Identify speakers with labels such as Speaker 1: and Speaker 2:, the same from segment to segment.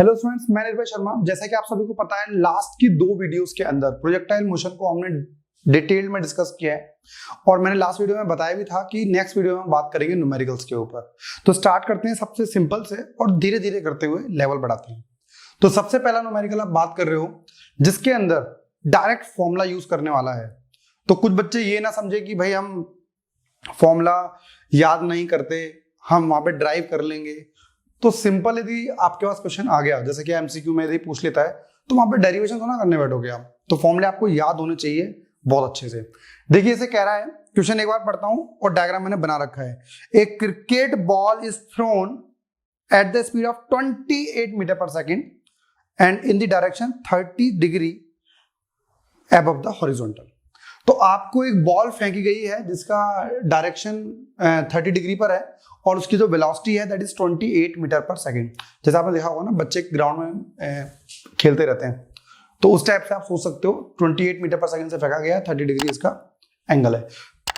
Speaker 1: Hello students, मैं निर्भय शर्मा। जैसा कि आप सभी को पता है, लास्ट की दो वीडियोस के अंदर प्रोजेक्टाइल मोशन को हमने डिटेल में डिस्कस किया है और मैंने लास्ट वीडियो में बताया भी था कि नेक्स्ट वीडियो में हम बात करेंगे न्यूमेरिकल्स के ऊपर। तो स्टार्ट करते हैं सबसे सिंपल से और धीरे धीरे करते हुए लेवल बढ़ाते हैं। तो सबसे पहला न्यूमेरिकल आप बात कर रहे हो जिसके अंदर डायरेक्ट फॉर्मूला यूज करने वाला है। तो कुछ बच्चे ये ना समझे कि भाई हम फॉर्मूला याद नहीं करते, हम वहां पे ड्राइव कर लेंगे। तो सिंपल यदि आपके पास क्वेश्चन आ गया, जैसे कि एमसीक्यू में यदि पूछ लेता है, तो वहां पे डेरिवेशन तो ना करने बैठोगे आप, तो फॉर्मूले आपको याद होने चाहिए बहुत अच्छे से। देखिए इसे कह रहा है, क्वेश्चन एक बार पढ़ता हूं और डायग्राम मैंने बना रखा है। A cricket ball is thrown at the speed of 28 metre per second and in the direction 30 degree above the horizontal. तो आपको एक बॉल फेंकी गई है जिसका डायरेक्शन 30 डिग्री पर है और उसकी जो वेलोसिटी है that is 28 metre per second. जैसे आपने देखा होगा ना, बच्चे ग्राउंड में खेलते रहते हैं, तो उस टाइप से आप सोच सकते हो 28 मीटर पर सेकेंड से फेंका गया है, 30 डिग्री इसका एंगल है।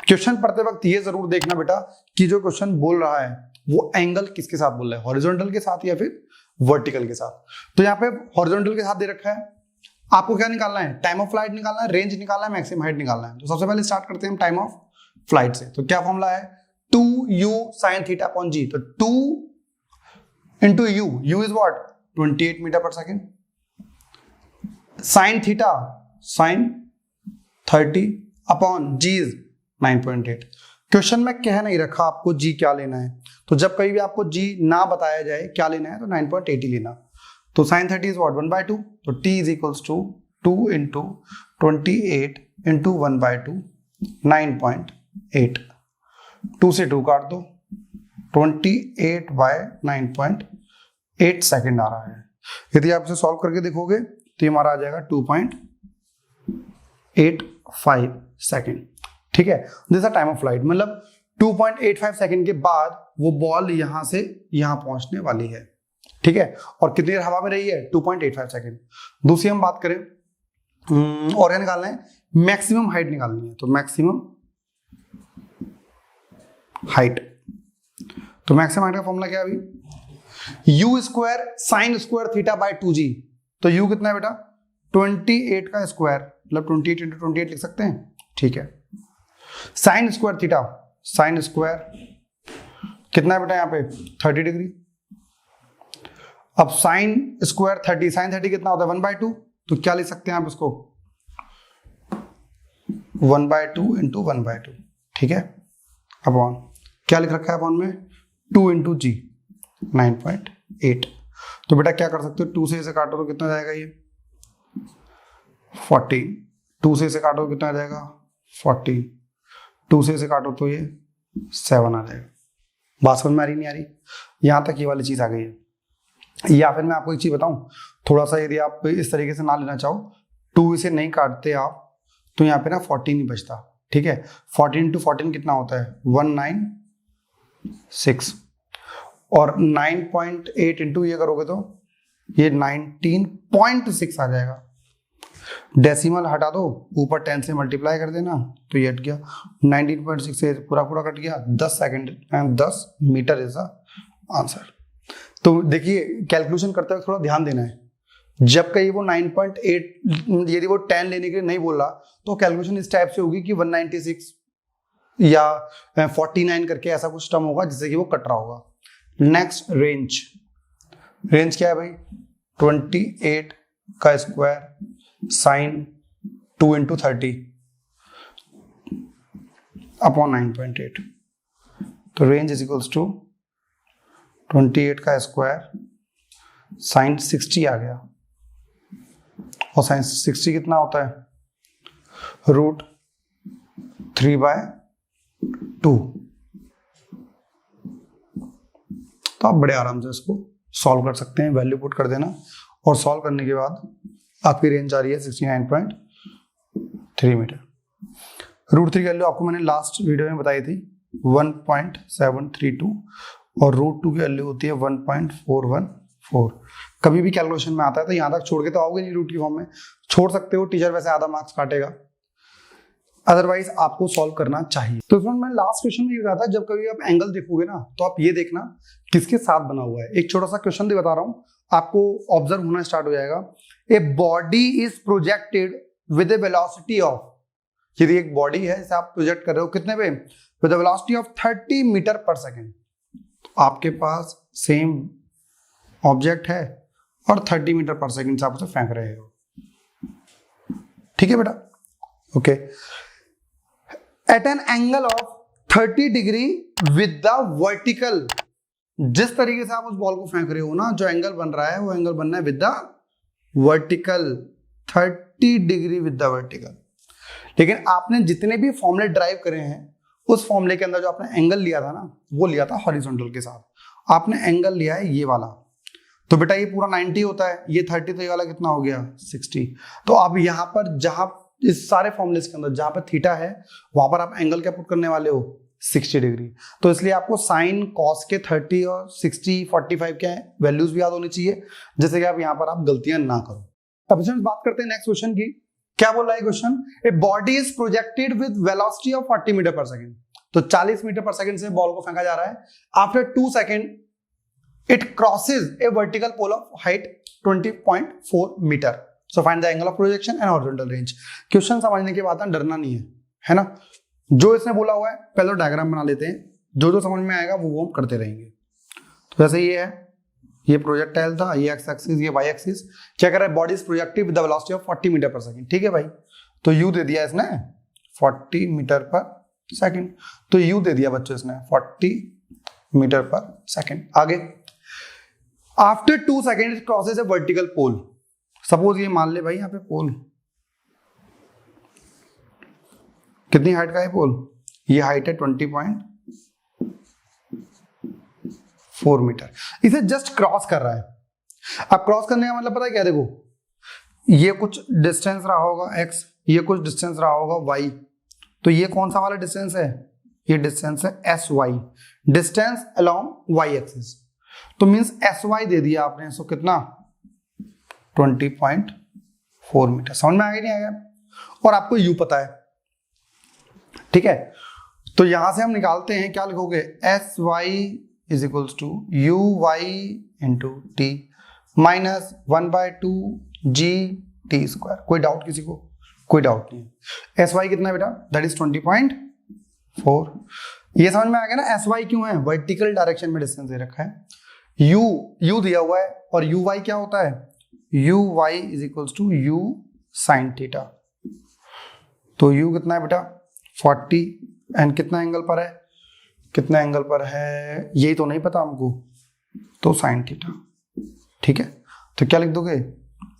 Speaker 1: क्वेश्चन पढ़ते वक्त ये जरूर देखना बेटा कि जो क्वेश्चन बोल रहा है वो एंगल किसके साथ बोल रहा है, हॉरिजॉन्टल के साथ या फिर वर्टिकल के साथ। तो यहाँ पे हॉरिजॉन्टल के साथ दे रखा है। आपको क्या निकालना है? टाइम ऑफ फ्लाइट निकालना है, रेंज निकालना है, मैक्सिमम हाइट निकालना है। तो सबसे पहले स्टार्ट करते हैं हम टाइम ऑफ फ्लाइट से। तो क्या फॉर्मूला है? 2u sin theta upon g। तो 2 into u is what? 28 metre per second. sin theta sin 30 upon g is 9.8। Question में कह नहीं रखा आपको g क्या लेना है, तो जब कहीं भी आपको g ना बताया जाए क्या लेना है तो 9.8 ही लेना। तो sin 30 is what? 1/2। तो t is equals to 2 into 28 into 1/2 9.8। 2 से 2 काट दो, 28/9.8 सेकेंड आ रहा है। यदि आप इसे सॉल्व करके देखोगे तो ये हमारा आ जाएगा 2.85 सेकेंड। ठीक है, दिस टाइम ऑफ फ्लाइट, मतलब 2.85 सेकेंड के बाद वो बॉल यहां से यहां पहुंचने वाली है। ठीक है, और कितनी देर हवा में रही है? 2.85 सेकेंड। दूसरी हम बात करें और क्या निकालना है? मैक्सिमम हाइट निकालनी है। तो मैक्सिमम हाइट, तो मैक्सिमम हाइट का फॉर्मूला क्या है अभी? u square sine square theta by 2g। तो u कितना है बेटा? 28 का स्क्वायर, मतलब 28 into 28 लिख सकते हैं। ठीक है, sine square theta, sine square कितना है बेटा यहाँ पे? 30 डिग्री। अब साइन स्क्वायर 30, साइन 30 कितना होता है? 1/2। तो क्या लिख सकते हैं आप इसको? 1/2 into 1/2। ठीक है, अपॉन क्या लिख रखा है अपॉन में? 2 into g 9.8। तो बेटा क्या कर सकते हो? 2 से इसे काटो तो कितना जाएगा? ये 14। 2 से इसे काटो तो कितना आ जाएगा? 14। 2 से इसे काटो तो ये 7 आ जाएगा। बात समझ में आ रही नहीं आ रही? यहां तक ये वाली चीज आ गई है। या फिर मैं आपको एक चीज बताऊं, थोड़ा सा यदि आप इस तरीके से ना लेना चाहो, 2 इसे नहीं काटते आप तो यहाँ पे ना 14 ही बचता। ठीक है, 14 into 14 कितना होता है? 196। और 9.8 इंटू ये करोगे तो ये 19.6 आ जाएगा। डेसिमल हटा दो, ऊपर 10 से मल्टीप्लाई कर देना तो ये हट गया। 19.6 से पूरा पूरा कट गया। 10 second and 10 metre is the answer. तो देखिए कैलकुलेशन करते वक्त थोड़ा ध्यान देना है। जब कहीं वो 9.8 यदि वो 10 लेने के लिए नहीं बोल रहा तो कैलकुलेशन इस टाइप से होगी कि 196 या 49 करके ऐसा कुछ टर्म होगा जिससे कि वो कट रहा होगा। नेक्स्ट रेंज, रेंज क्या है भाई? 28 का स्क्वायर साइन 2 into 30 अपॉन 9.8। तो रेंज इज इक्वल्स टू 28 का स्क्वायर साइन 60 आ गया, और साइन 60 कितना होता है? √3/2। तो आप बड़े आराम से इसको सॉल्व कर सकते हैं, वैल्यू पुट कर देना और सॉल्व करने के बाद आपकी रेंज आ रही है 69.3 मीटर। √3 की वैल्यू आपको मैंने लास्ट वीडियो में बताई थी 1.732 और √2 की वैल्यू होती है 1.414। कभी भी कैलकुलेशन में आता है तो यहां तक छोड़ के तो आओगे नहीं, रूट की फॉर्म में छोड़ सकते हो, टीचर वैसे आधा मार्क्स काटेगा। अदरवाइज आपको सॉल्व करना चाहिए। तो इसमें मैंने लास्ट क्वेश्चन में ये बताया था, जब कभी आप एंगल देखोगे ना तो आप ये देखना किसके साथ बना हुआ है। एक छोटा सा क्वेश्चन दे बता रहा हूं, आपको ऑब्जर्व होना स्टार्ट हो जाएगा। ए body is projected with a velocity of, यदि एक बॉडी है जिसे आप प्रोजेक्ट कर रहे हो कितने पे, with a velocity of 30 metre per second. आपके पास सेम ऑब्जेक्ट है और 30 मीटर पर सेकेंड से आप उसे फेंक रहे हो, ठीक है बेटा, okay. At an angle of 30 degree with the vertical, जिस तरीके से आप उस बॉल को फेंक रहे हो ना, जो एंगल बन रहा है वो एंगल बनना है with the vertical, 30 degree with the vertical. लेकिन आपने जितने भी फॉर्मूले ड्राइव करे हैं उस फॉर्मूले के अंदर जो आपने एंगल लिया था ना, वो लिया था हॉरिजॉन्टल के साथ। आपने एंगल लिया है ये वाला, तो बेटा ये पूरा 90 होता है, ये 30, तो ये वाला कितना हो गया 60। तो अब यहां पर जहां इस सारे फॉर्मूलेस के अंदर जहां पर थीटा है वहां पर आप एंगल क्या पुट करने वाले हो, 60 डिग्री। तो इसलिए आपको साइन कॉस के 30 और 60 45 के वैल्यूज भी याद होनी चाहिए, जैसे कि आप यहां पर आप गलतियां ना करो। अब हम बात करते हैं नेक्स्ट क्वेश्चन की। क्या बोल रहा है question, a body is projected with velocity of 40 metre per second. तो 40 मीटर पर सेकेंड से बॉल को फेंका जा रहा है। After 2 second it crosses a vertical pole of height 20.4 metre. So find the angle of projection and horizontal range. Question समझने के बाद डरना नहीं है ना। जो इसने बोला हुआ है पहले डायग्राम बना लेते हैं, जो समझ में आएगा वो हम करते रहेंगे। तो जैसे ये है, ये प्रोजेक्टाइल था, ये एक्स एक्सिस, ये वाई एक्सिस। क्या कर रहा है, body is projective with the velocity of 40 metre per second, ठीक है भाई। तो यू दे दिया इसने 40 मीटर पर सेकंड, तो यू दे दिया बच्चों इसने 40 मीटर पर सेकंड। आगे after 2 second it crosses a vertical pole. Suppose ये मान ले भाई यहाँ पे पोल, कितनी हाइट का है पोल, ये हाइट है 20.4 मीटर। इसे जस्ट क्रॉस कर रहा है। अब क्रॉस करने का मतलब पता है क्या, देखो ये कुछ डिस्टेंस रहा होगा x, ये कुछ डिस्टेंस रहा होगा y। तो ये कौन सा वाला डिस्टेंस है, ये डिस्टेंस है sy, distance along y axis. तो मींस sy दे दिया आपने, सो कितना 20.4 मीटर। समझ में आ गया नहीं आया। और आपको u पता है, ठीक है। तो यहां से हम निकालते हैं, क्या लिखोगे, sy is equals to u y into t minus 1/2 g t square. कोई डाउट किसी को, कोई डाउट नहीं है। sy कितना है बेटा, दैट इज 20.4। ये समझ में आ गया ना, sy क्यों है, वर्टिकल डायरेक्शन में डिस्टेंस दे रखा है। u दिया हुआ है और uy क्या होता है, uy is equals to u sine theta. तो u कितना है बेटा 40 एंड कितना एंगल पर है, कितना एंगल पर है यही तो नहीं पता हमको, तो साइन थीटा, ठीक है। तो क्या लिख दोगे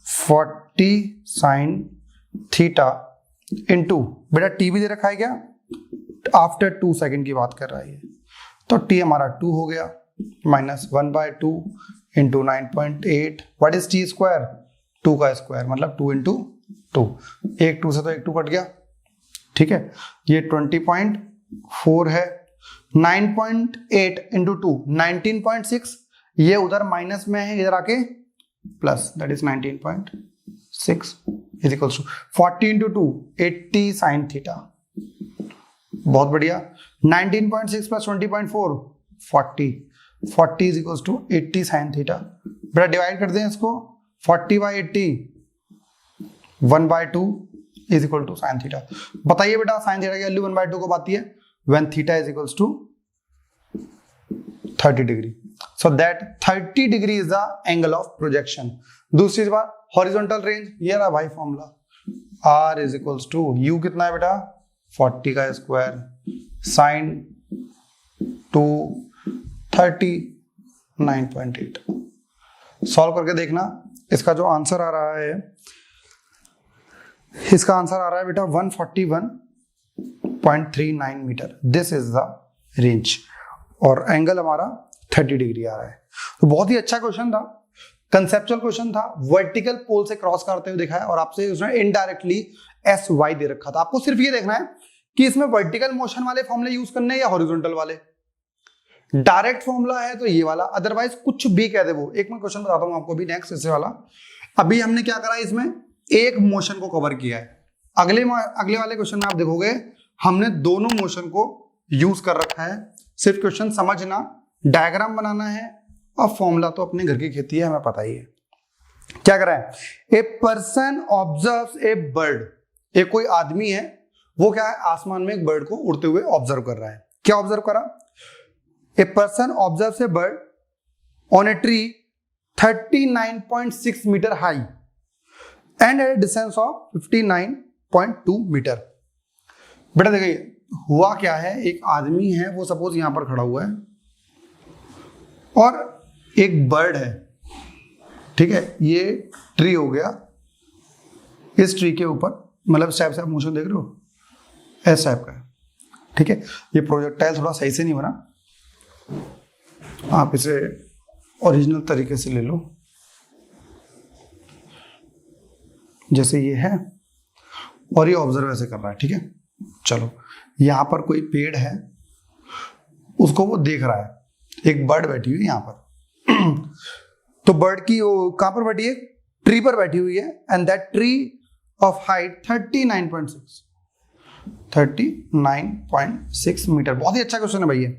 Speaker 1: 40 साइन थीटा इंटू, बेटा टी भी दे रखा है क्या, आफ्टर 2 सेकंड की बात कर रहा है, तो टी हमारा 2 हो गया, minus 1/2 into 9.8। What is T square, 2 का स्क्वायर मतलब 2 इंटू 2। एक 2 से तो एक 2 कट गया, ठीक है। ये 20.4 है, 9.8 इंटू 2 19.6। ये उधर माइनस में है, इधर आके plus, that is 19.6 is equals to 40 into 2 80 sine theta. बहुत बढ़िया। 19.6 plus 20.4 40 is equals to 80 sine theta. बेटा डिवाइड कर दें इसको, 40/80 1/2 is equal to sine theta. बताइए बेटा साइन थीटा की वैल्यू 1/2 को आती है when theta is equals to 30 degree. So that 30 degree is the angle of projection. दूसरी बात हॉरिजॉन्टल रेंज, ये रहा भाई formula, r is equals to u कितना है बेटा 40 का स्क्वायर साइन 2 30 9.8। सॉल्व करके देखना, इसका जो आंसर आ रहा है, इसका आंसर आ रहा है बेटा 141.39 metre. This is the range और एंगल हमारा 30 डिग्री आ रहा है। तो बहुत ही अच्छा क्वेश्चन था, कंसेप्चुअल क्वेश्चन था, वर्टिकल पोल से क्रॉस करते हुए दिखाया और आपसे उसने इनडायरेक्टली sy दे रखा था। आपको सिर्फ ये देखना है कि इसमें वर्टिकल मोशन वाले फॉर्मूले यूज करने हैं या हॉरिजॉन्टल वाले। डायरेक्ट फॉर्मूला है तो ये वाला, अदरवाइज कुछ भी कह दे वो। एक मैं क्वेश्चन बताता हूं आपको भी नेक्स्ट, इससे वाला। अभी हमने क्या करा, इसमें एक मोशन को कवर किया है, अगले वाले क्वेश्चन में आप देखोगे हमने दोनों मोशन को यूज कर रखा है। सिर्फ क्वेश्चन समझना, डायग्राम बनाना है और फॉर्मूला तो अपने घर की खेती है, हमें पता ही है। क्या कर रहा है? ए पर्सन ऑब्जर्व्स ए बर्ड। एक कोई आदमी है, वो क्या है, आसमान में एक बर्ड को उड़ते हुए ऑब्जर्व कर रहा है। क्या ऑब्जर्व करा? A person observes a bird on a tree 39.6 metre high and at distance of 59.2 metre. बेटा देखिए हुआ क्या है, एक आदमी है, वो सपोज यहां पर खड़ा हुआ है और एक बर्ड है, ठीक है, ये ट्री हो गया, इस ट्री के ऊपर, मतलब इस टाइप से आप मोशन देख रहे हो, इस टाइप का है, ठीक है। ये प्रोजेक्टाइल थोड़ा सही से नहीं बना, आप इसे ओरिजिनल तरीके से ले लो, जैसे ये है, और ये ऑब्जर्व ऐसे कर रहा है, ठीक है। चलो यहां पर कोई पेड़ है, उसको वो देख रहा है, एक बर्ड बैठी हुई है यहां पर तो बर्ड की वो कहां पर बैठी है? ट्री पर बैठी हुई है, and that tree of height 39.6 metre. बहुत ही अच्छा क्वेश्चन है भैया।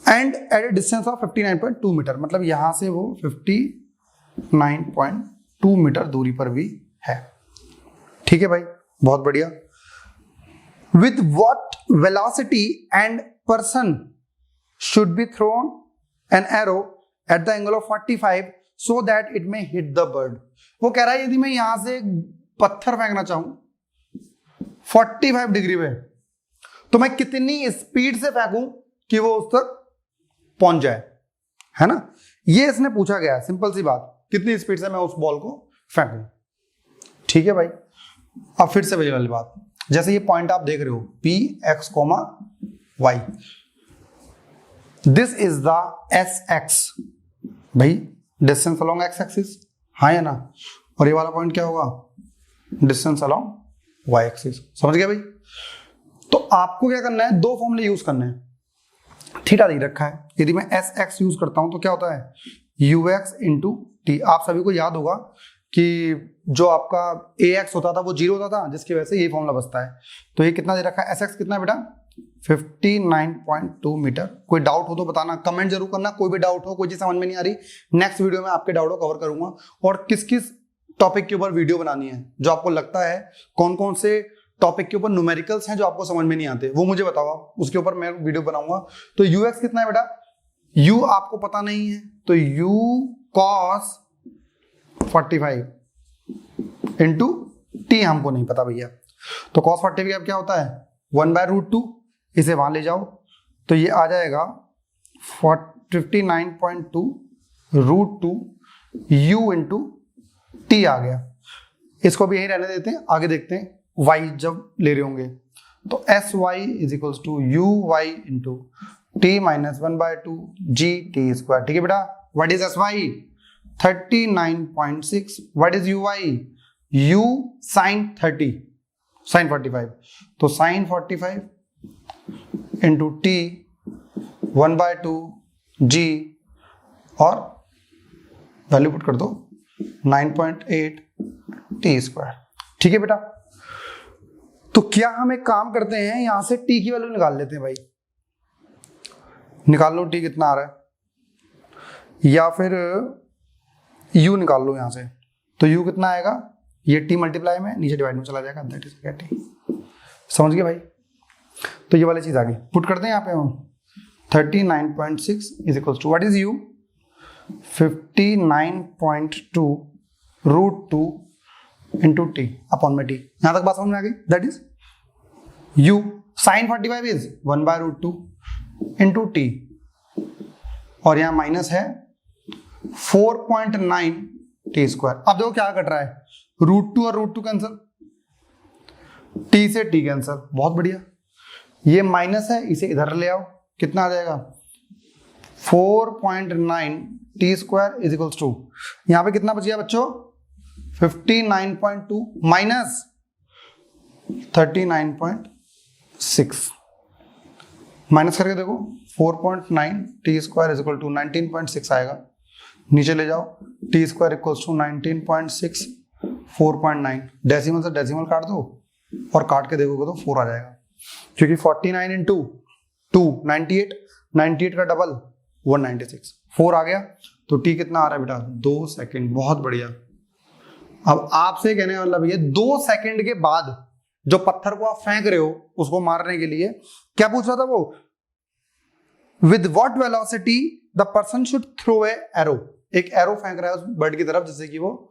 Speaker 1: And at a distance of 59.2 metre, मतलब यहां से वो 59.2 मीटर दूरी पर भी है, ठीक है भाई, बहुत बढ़िया। With what velocity and person should be thrown an arrow eight the angle of 45 so that it may hit the bird. वो कह रहा है यदि मैं यहां से पत्थर फेंकना चाहूं 45 डिग्री पे, तो मैं कितनी स्पीड से फेंकूं कि वो उस तक पहुंच जाए, है ना। ये इसने पूछा गया, सिंपल सी बात, कितनी स्पीड से मैं उस बॉल को फेंकूं, ठीक है भाई। अब फिर से वही वाली बात, जैसे ये पॉइंट आप देख रहे हो P x, y, this is the SX, भाई डिस्टेंस अलोंग x एक्सिस, हाँ या ना, और ये वाला पॉइंट क्या होगा? Distance along y axis. समझ गया भाई? तो आपको क्या करना है, दो फॉर्मूले यूज करने हैं। थीटा दे रखा है, यदि मैं SX यूज करता हूं तो क्या होता है? UX into T. आप सभी को याद होगा कि जो आपका AX होता था वो 0 होता था, जिसकी वजह से ये फॉर्मूला बचता है। तो ये कितना दे रखा है? SX कितना है बेटा? 59.2 मीटर। कोई डाउट हो तो बताना, कमेंट जरूर करना, कोई भी डाउट हो, कोई चीज समझ में नहीं आ रही, नेक्स्ट वीडियो में आपके डाउट को कवर करूंगा। और किस किस टॉपिक के ऊपर वीडियो बनानी है, जो आपको लगता है कौन कौन से टॉपिक के ऊपर न्यूमेरिकल्स हैं जो आपको समझ में नहीं आते, वो मुझे बताओ, उसके ऊपर मैं वीडियो बनाऊंगा। तो UX कितना है बेटा? U आपको पता नहीं है तो U cos 45 इंटू टी हमको नहीं पता भैया। तो cos 45 क्या होता है? 1/√2, इसे वहां ले जाओ तो ये आ जाएगा 59.2√2 U इंटू टी आ गया। इसको भी यही रहने देते हैं, आगे देखते हैं y जब ले रहे होंगे तो SY is equals to UY into t minus 1/2 GT square, ठीक है बेटा। What is SY? 39.6। What is UY? U sin 45, तो sin 45 इंटू टी 1/2 G और वैल्यू पुट कर दो 9.8 टी स्क्वायर, ठीक है बेटा। तो क्या हम एक काम करते हैं, यहां से टी की वैल्यू निकाल लेते हैं भाई, निकाल लो टी कितना आ रहा है, या फिर u निकाल लो यहां से, तो u कितना आएगा? ये t मल्टीप्लाई में नीचे डिवाइड में चला जाएगा, दैट इज t। समझ गए भाई? तो ये वाली चीज आ गई, पुट करते हैं यहाँ पे हम 39.6 is equal to what is u? 59.2√2 into t upon में टी। यहां तक बात समझ में आ गई? दैट इज u sin 45 इज 1/√2 इंटू टी, और यहां माइनस है 4.9 टी स्क्वायर। अब देखो क्या कट रहा है, √2 और √2 कैंसिल, टी से टी कैंसिल, बहुत बढ़िया। ये माइनस है, इसे इधर ले आओ, कितना आ जाएगा? 4.9 t square is equals to, यहां पे कितना बच गया बच्चों? 59.2 माइनस 39.6, माइनस करके देखो 4.9 t square is equal to 19.6 आएगा, नीचे ले जाओ, t square equals to 19.6 4.9, decimal से डेसिमल काट दो और काट के देखोगे तो 4 आ जाएगा, क्योंकि 49 इंटू 2 98, 98 का डबल 196, 4 आ गया। तो टी कितना आ रहा है बेटा? 2 सेकंड। बहुत बढ़िया। अब आपसे कहने वाला भैया 2 सेकंड के बाद जो पत्थर को आप फेंक रहे हो उसको मारने के लिए, क्या पूछ रहा था वो? With what velocity the person should throw a arrow. एक एरो फेंक रहा है उस बर्ड की तरफ, जैसे कि वो,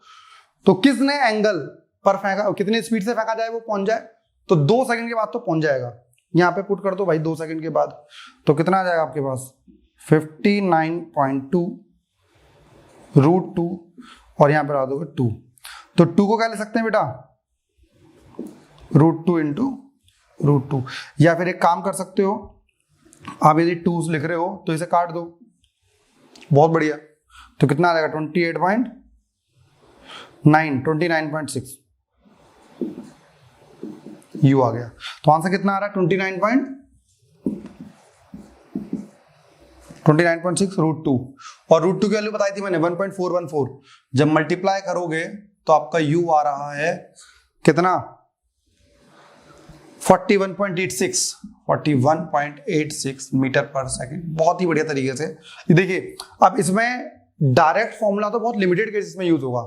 Speaker 1: तो किसने एंगल पर फेंका, कितनी स्पीड से फेंका जाए वो पहुंच जाए, तो 2 सेकंड के बाद तो पहुंच जाएगा। यहां पे पुट कर दो भाई 2 सेकंड के बाद, तो कितना आ जाएगा आपके पास? 59.2 √2 और यहां पर आ दोगे 2, तो 2 को क्या ले सकते हैं बेटा? √2 इंटू √2। या फिर एक काम कर सकते हो आप, यदि 2 लिख रहे हो तो इसे काट दो। बहुत बढ़िया। तो कितना आ जाएगा? 29.6 यू आ गया। तो आंसर कितना आ रहा है? 29.6 √2। और √2 की वैल्यू बताई थी मैंने 1.414। जब मल्टीप्लाई करोगे तो आपका यू आ रहा है कितना? 41.86 मीटर पर सेकंड। बहुत ही बढ़िया तरीके से। देखिए अब इसमें डायरेक्ट फॉर्मूला तो बहुत लिमिटेड केसेस में यूज होगा।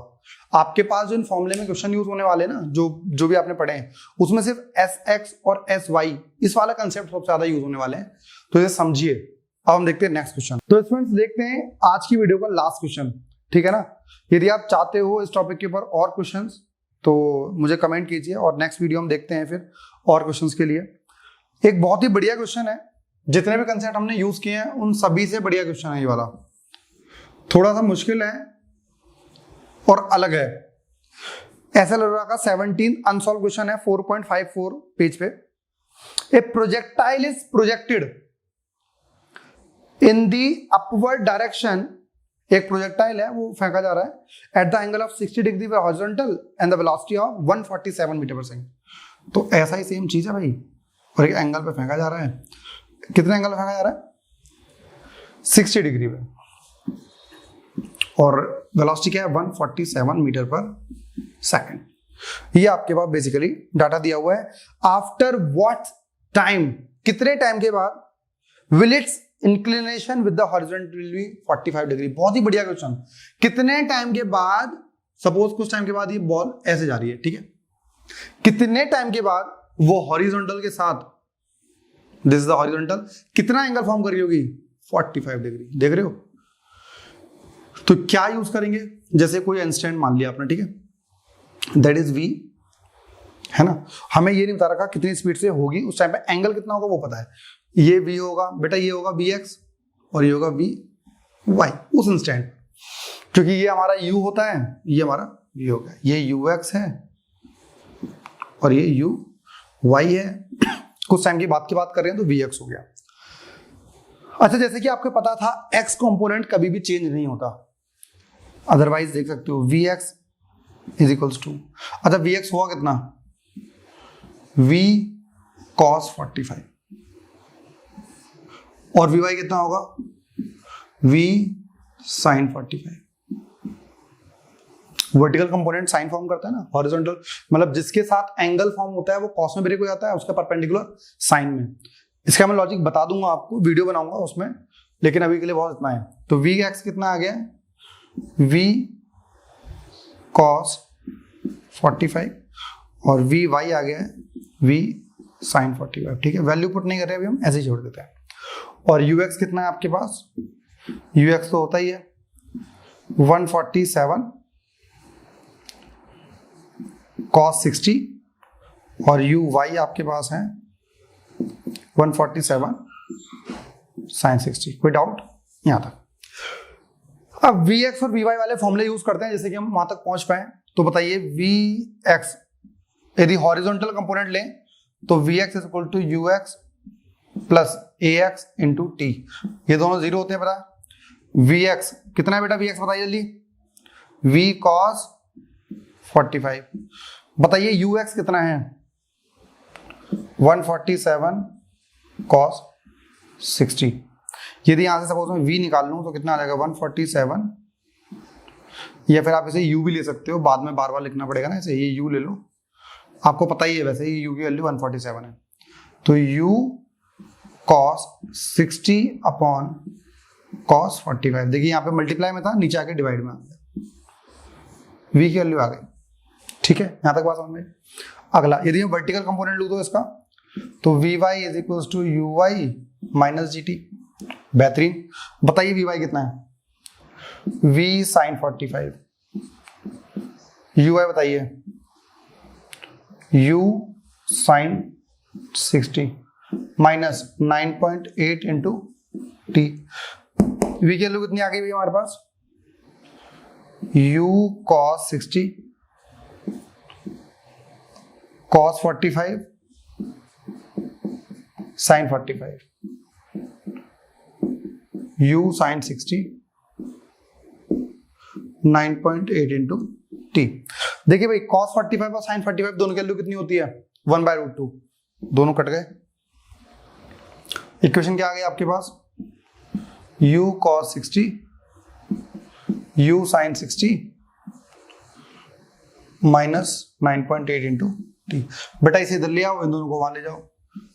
Speaker 1: आपके पास जो इन फॉर्मूले में क्वेश्चन यूज होने वाले ना, जो भी आपने पढ़े हैं, उसमें सिर्फ SX और SY इस वाला कंसेप्ट सबसे ज्यादा यूज होने वाले हैं, तो इसे समझिए। अब हम देखते हैं नेक्स्ट क्वेश्चन। तो स्टूडेंट्स देखते हैं आज की वीडियो का लास्ट क्वेश्चन, ठीक है ना। यदि आप चाहते हो इस टॉपिक के ऊपर और क्वेश्चंस तो मुझे कमेंट कीजिए, और नेक्स्ट वीडियो हम देखते हैं फिर और क्वेश्चंस के लिए। एक बहुत ही बढ़िया क्वेश्चन है, जितने भी कंसेप्ट हमने यूज किए हैं उन सभी से बढ़िया क्वेश्चन है ये वाला। थोड़ा सा मुश्किल है और अलग है। ऐसा लग रहा का 17 अनसॉल्व क्वेश्चन है 4.54 पेज पे। A projectile is projected in the upward direction. एक प्रोजेक्टाइल है वो फेंका जा रहा है at the angle of 60 degree horizontal and the velocity of 147 metre per second. तो ऐसा ही सेम चीज है भाई, और एक एंगल पे फेंका जा रहा है। कितने एंगल पे फेंका जा रहा है? 60 डिग्री पे, और वेलोसिटी क्या है? 147 मीटर पर सेकंड। ये आपके पास बेसिकली डाटा दिया हुआ है। आफ्टर व्हाट टाइम, कितने टाइम के बाद will its inclination with the horizontal be 45 degree. बहुत ही बढ़िया क्वेश्चन। कितने टाइम के बाद, सपोज कुछ टाइम के बाद ये बॉल ऐसे जा रही है, ठीक है, कितने टाइम के बाद वो हॉरिजॉन्टल के साथ, दिस इज द हॉरिजॉन्टल, कितना एंगल फॉर्म कर रही होगी? 45 डिग्री। देख रहे हो? तो क्या यूज करेंगे? जैसे कोई इंस्टेंट मान लिया आपने, ठीक है, दैट इज v, है ना। हमें ये नहीं बता रखा कितनी स्पीड से होगी, उस टाइम पे एंगल कितना होगा वो पता है। ये v होगा बेटा, ये होगा vx और ये होगा vy उस इंस्टेंट, क्योंकि ये हमारा u होता है, ये हमारा v होगा, ये ux है और ये uy है। कुछ टाइम की बात कर रहे हैं तो vx हो गया। अच्छा, जैसे कि आपको पता था x कंपोनेंट कभी भी चेंज नहीं होता, अदरवाइज देख सकते हो vx इज इक्वल्स टू, अच्छा vx हुआ कितना? v cos 45 और vy कितना होगा? v sin 45। Vertical component sine form करता है ना, हॉरिजॉन्टल मतलब जिसके साथ एंगल फॉर्म होता है वो कॉस में ब्रेक हो जाता है, उसका परपेंडिकुलर साइन में। इसका मैं लॉजिक बता दूंगा आपको, वीडियो बनाऊंगा उसमें, लेकिन अभी के लिए बहुत इतना है। तो vx कितना आ गया? v cos 45 और vy आ गया है v sin 45, ठीक है। वैल्यू पुट नहीं कर रहे अभी हम, ऐसे ही छोड़ देते हैं। और ux कितना है आपके पास? ux तो होता ही है 147 cos 60 और uy आपके पास है 147 sin 60। कोई डाउट यहां तक? अब vx और vy वाले फॉर्मूले यूज करते हैं जैसे कि हम वहां तक पहुंच पाए। तो बताइए vx यदि हॉरिजॉन्टल कंपोनेंट लें तो vx is equal to ux plus ax into t, ये दोनों जीरो होते हैं पता। vx कितना है बेटा? vx बताइए जल्दी। v cos 45। बताइए ux कितना है? 147 cos 60। यदि यहां से सपोज मैं v निकाल लूं तो कितना आ जाएगा? 147 या फिर आप इसे u भी ले सकते हो, बाद में बार बार लिखना पड़ेगा ना, इसे ये u ले लो, आपको पता ही है वैसे ही u की वैल्यू 147 है। तो u cos 60 अपॉन cos 45, देखिए यहाँ पे मल्टीप्लाई में था, नीचे आके डिवाइड में आ गया, v की वैल्यू आ गई। ठीक है, यहाँ तक बात समझ में। अगला, यदि मैं वर्टिकल कंपोनेंट लूँ तो इसका, तो vy is equal to uy minus gt। बेहतरीन। बताइए vy कितना है? v sin 45, uy बताइए u sin 60 minus 9.8 into T. v की वैल्यू कितनी आ गई भैया हमारे पास? u cos 60 cos 45 sin 45, u sin 60 9.8 into T. देखिए भाई cos 45 और sin 45 दोनों की वैल्यू कितनी होती है? 1/√2, दोनों कट गए। इक्वेशन क्या आ गई आपके पास? u cos 60 u sin 60 minus 9.8 into T. बेटा इसे इधर ले आओ, इन दोनों को वहां ले जाओ।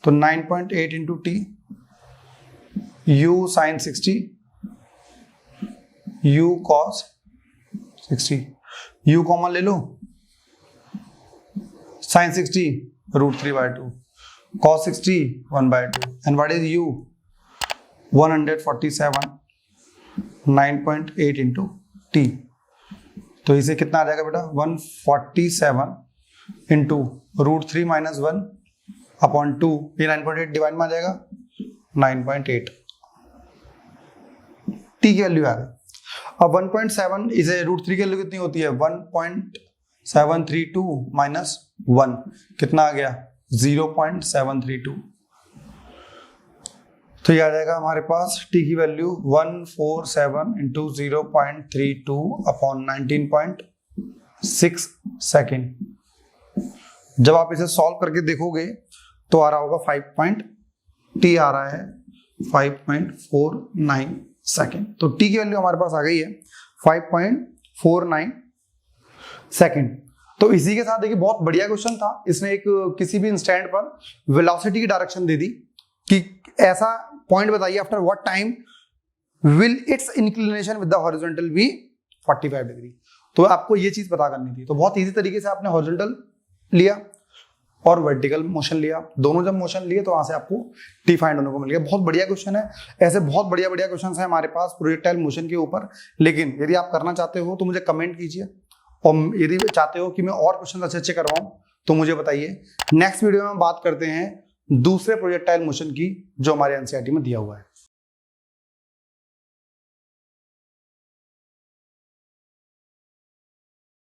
Speaker 1: तो 9.8 into T, u sin 60 u cos 60, u common ले लो, sin 60 √3/2, cos 60 1/2, and what is u? 147 9.8 into T. तो इसे कितना आ जाएगा बेटा? 147 इंटू √3 माइनस 1 अपॉन 2, ये 9.8 डिवाइड में आ जाएगा 9.8, टी की वैल्यू आ गई। अब 1.7, इसे √3 की वैल्यू कितनी होती है? 1.732 माइनस 1, कितना आ गया? 0.732। तो ये आ जाएगा हमारे पास t की वैल्यू 147 इंटू 0.32 अपॉन 19.6 सेकेंड। जब आप इसे सॉल्व करके देखोगे तो आ रहा होगा t आ रहा है 5.49 सेकेंड। तो t की वैल्यू हमारे पास आ गई है 5.49 सेकेंड। तो इसी के साथ देखिए बहुत बढ़िया क्वेश्चन था। इसने एक किसी भी इंस्टेंट पर वेलोसिटी की डायरेक्शन दे दी कि ऐसा पॉइंट बताइए after what time will its inclination with the horizontal be 45 degree. तो आपको ये चीज पता करनी थी। तो बहुत इजी तरीके से आपने हॉरिजॉन्टल लिया और वर्टिकल मोशन लिया, दोनों जब मोशन लिए तो वहां से आपको टी फाइंड होने को मिल गया। बहुत बढ़िया क्वेश्चन है। ऐसे बहुत बढ़िया बढ़िया क्वेश्चन है हमारे पास प्रोजेक्टाइल मोशन के ऊपर। लेकिन यदि आप करना चाहते हो तो मुझे कमेंट कीजिए, और यदि चाहते हो कि मैं और क्वेश्चन अच्छे अच्छे करवाऊं तो मुझे बताइए। नेक्स्ट वीडियो में हम बात करते हैं दूसरे प्रोजेक्टाइल मोशन की जो हमारे एनसीईआरटी में दिया हुआ है।